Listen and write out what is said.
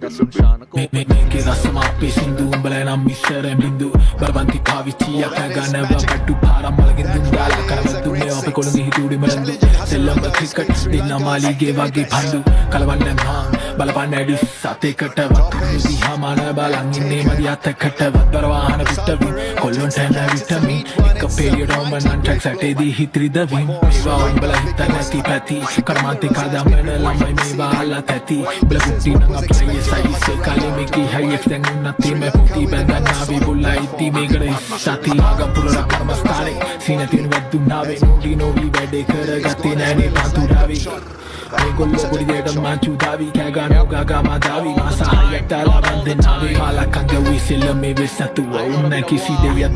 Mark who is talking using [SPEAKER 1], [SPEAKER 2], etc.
[SPEAKER 1] මේකේ රසම අපේ සින්දු උඹලා නම් මිස්සර බින්දු බරබන්ති පාවිච්චියක් ගන්නව බඩු පාරම්මලගෙන් දුම් දාලා කරවතු මේ අපේ කොළඹ හිතුඩි මලන්දු සෙල්ලම් ක්‍රිකට් දිනමාලිගේ වගේ පන්දු කලවන්න මං බලපන්න ඇඩි සතේකට වතුරු දිහාමාන බලන් ඉන්නේ මදි අතකට වතර වාහන පිටවි කොල්ලොන්ට නැ විටමින් එක පෙරියඩොම නන් ට්‍රැක්ස් ඇටේදී හිත්‍රි දවින් මේවා උඹලා හිතන්නේ නැති පැති කරමාන්තේ කදම්මන ළමයි මේවා අල්ලා තැති බල කුටි නම් අපේ සයිස් කාලේ මේකේ හයියක් දැන් උන්නත් මේ පුටි බඳන් ආවි බුල්ලා ඉති මේකට සති ආගම්පුර කර්මස්ථානේ සීනතින් වද්දුනාවේ නෝඩි නෝවි වැඩේ කරගත්තේ නැනේ පතුරාවි මේගොල්ලෝ පොඩි දෙයට මාචු දාවි කෑගානෝ ගාගාමා දාවි මාසායක් දාලා වන්දනාවේ මාලකංග විසෙල මේ වෙසතු වුණ කිසි දෙවියන්